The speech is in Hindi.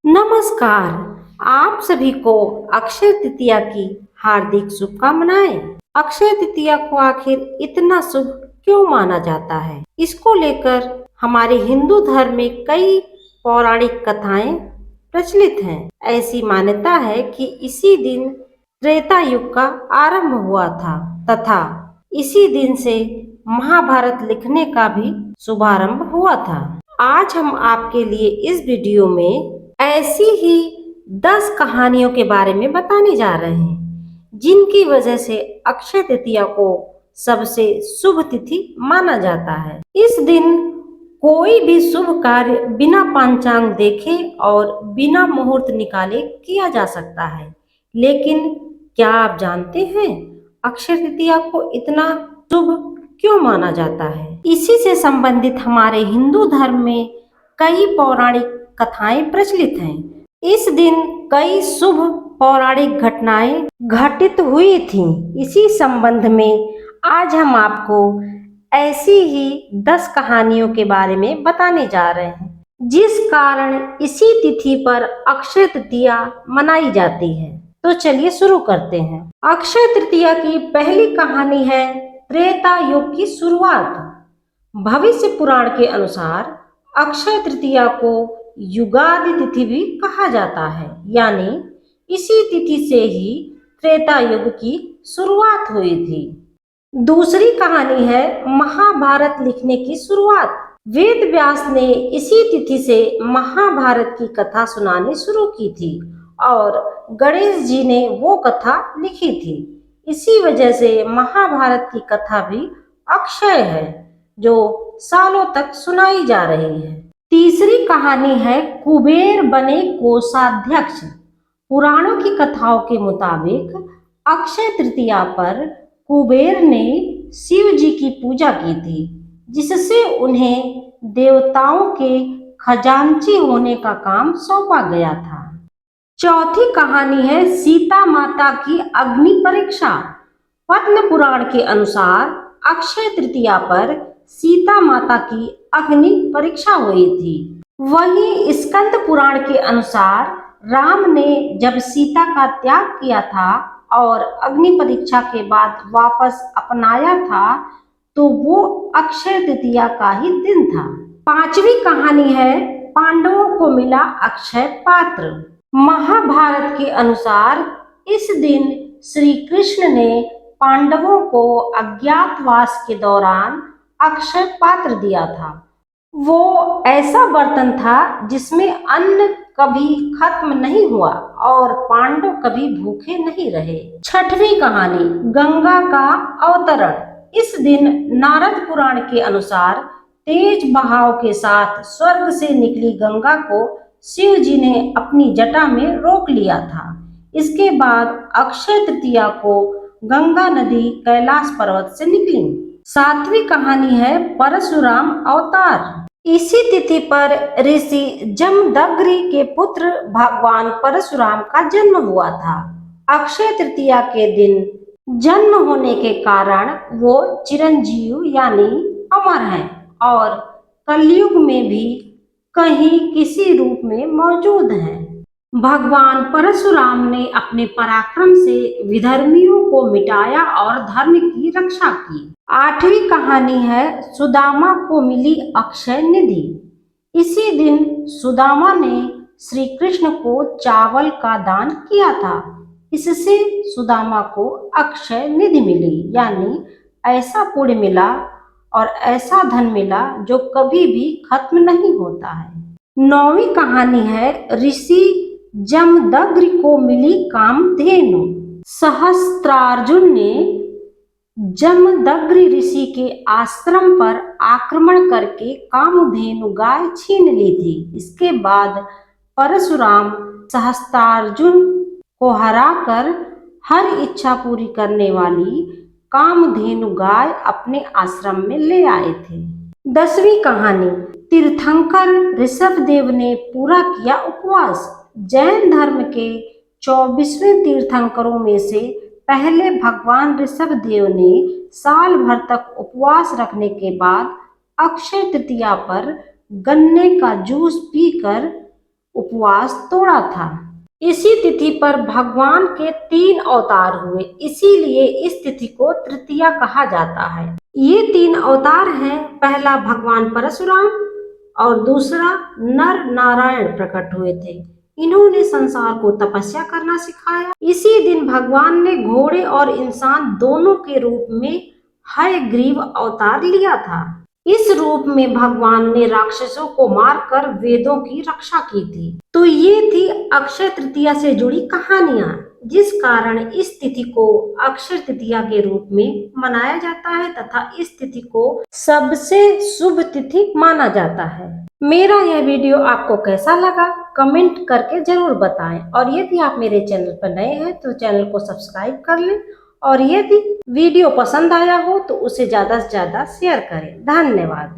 नमस्कार। आप सभी को अक्षय तृतीया की हार्दिक शुभकामनाएं। अक्षय तृतीया को आखिर इतना शुभ क्यों माना जाता है? इसको लेकर हमारे हिंदू धर्म में कई पौराणिक कथाएं प्रचलित हैं। ऐसी मान्यता है कि इसी दिन त्रेता युग का आरंभ हुआ था तथा इसी दिन से महाभारत लिखने का भी शुभारंभ हुआ था। आज हम आपके लिए इस वीडियो में ऐसी ही 10 कहानियों के बारे में बताने जा रहे हैं जिनकी वजह से अक्षय तृतीया को सबसे शुभ तिथि माना जाता है। इस दिन कोई भी शुभ कार्य बिना पंचांग देखे और बिना मुहूर्त निकाले किया जा सकता है। लेकिन क्या आप जानते हैं अक्षय तृतीया को इतना शुभ क्यों माना जाता है? इसी से संबंधित हमारे हिंदू धर्म में कई पौराणिक कथाएं प्रचलित हैं। इस दिन कई शुभ पौराणिक घटनाएं घटित हुई थीं। इसी संबंध में आज हम आपको ऐसी ही 10 कहानियों के बारे में बताने जा रहे हैं जिस कारण इसी तिथि पर अक्षय तृतीया मनाई जाती है। तो चलिए शुरू करते हैं। अक्षय तृतीया की पहली कहानी है त्रेता युग की शुरुआत। भविष्य पुराण के अनुसार अक्षय तृतीया को युगादि तिथि भी कहा जाता है, यानी इसी तिथि से ही त्रेता युग की शुरुआत हुई थी। दूसरी कहानी है महाभारत लिखने की शुरुआत। वेद व्यास ने इसी तिथि से महाभारत की कथा सुनानी शुरू की थी और गणेश जी ने वो कथा लिखी थी। इसी वजह से महाभारत की कथा भी अक्षय है जो सालों तक सुनाई जा रही है। तीसरी कहानी है कुबेर बने कोषाध्यक्ष। पुराणों की कथाओं के मुताबिक अक्षय तृतीया पर कुबेर ने शिव जी की पूजा की थी जिससे उन्हें देवताओं के खजांची होने का काम सौंपा गया था। चौथी कहानी है सीता माता की अग्नि परीक्षा। पद्म पुराण के अनुसार अक्षय तृतीया पर सीता माता की अग्नि परीक्षा हुई थी। वहीं स्कंद पुराण के अनुसार राम ने जब सीता का त्याग किया था और अग्नि परीक्षा के बाद वापस अपनाया था तो वो अक्षय तृतीया का ही दिन था। पांचवी कहानी है पांडवों को मिला अक्षय पात्र। महाभारत के अनुसार इस दिन श्री कृष्ण ने पांडवों को अज्ञातवास के दौरान अक्षय पात्र दिया था। वो ऐसा बर्तन था जिसमें अन्न कभी खत्म नहीं हुआ और पांडव कभी भूखे नहीं रहे। छठवीं कहानी गंगा का अवतरण। इस दिन नारद पुराण के अनुसार तेज बहाव के साथ स्वर्ग से निकली गंगा को शिव जी ने अपनी जटा में रोक लिया था। इसके बाद अक्षय तृतीया को गंगा नदी कैलाश पर्वत से निकली। सातवीं कहानी है परशुराम अवतार। इसी तिथि पर ऋषि जमदग्नि के पुत्र भगवान परशुराम का जन्म हुआ था। अक्षय तृतीया के दिन जन्म होने के कारण वो चिरंजीव यानी अमर हैं और कलयुग में भी कहीं किसी रूप में मौजूद हैं। भगवान परशुराम ने अपने पराक्रम से विधर्मियों को मिटाया और धर्म की रक्षा की। आठवीं कहानी है सुदामा को मिली अक्षय निधि। इसी दिन सुदामा ने श्री कृष्ण को चावल का दान किया था। इससे सुदामा को अक्षय निधि मिली, यानी ऐसा पुण्य मिला और ऐसा धन मिला जो कभी भी खत्म नहीं होता है। नौवीं कहानी है ऋषि जमदग्नि को मिली कामधेनु। सहस्त्रार्जुन ने जमदग्नि ऋषि के आश्रम पर आक्रमण करके कामधेनु गाय छीन ली थी। इसके बाद परशुराम सहस्त्रार्जुन को हराकर हर इच्छा पूरी करने वाली कामधेनु गाय अपने आश्रम में ले आए थे। 10वीं कहानी तीर्थंकर ऋषभदेव ने पूरा किया उपवास। जैन धर्म के 24वें तीर्थंकरों में से पहले भगवान ऋषभदेव ने साल भर तक उपवास रखने के बाद अक्षय तृतीया पर गन्ने का जूस पीकर उपवास तोड़ा था। इसी तिथि पर भगवान के 3 अवतार हुए, इसीलिए इस तिथि को तृतीया कहा जाता है। ये 3 अवतार हैं, पहला भगवान परशुराम और दूसरा नर नारायण प्रकट हुए थे। इन्होंने संसार को तपस्या करना सिखाया। इसी दिन भगवान ने घोड़े और इंसान दोनों के रूप में हयग्रीव अवतार लिया था। इस रूप में भगवान ने राक्षसों को मारकर वेदों की रक्षा की थी। तो ये थी अक्षय तृतीया से जुड़ी कहानियां, जिस कारण इस तिथि को अक्षय तृतीया के रूप में मनाया जाता है तथा इस तिथि को सबसे शुभ तिथि माना जाता है। मेरा यह वीडियो आपको कैसा लगा कमेंट करके जरूर बताएं, और यदि आप मेरे चैनल पर नए हैं तो चैनल को सब्सक्राइब कर लें, और यदि वीडियो पसंद आया हो तो उसे ज़्यादा से ज़्यादा शेयर करें। धन्यवाद।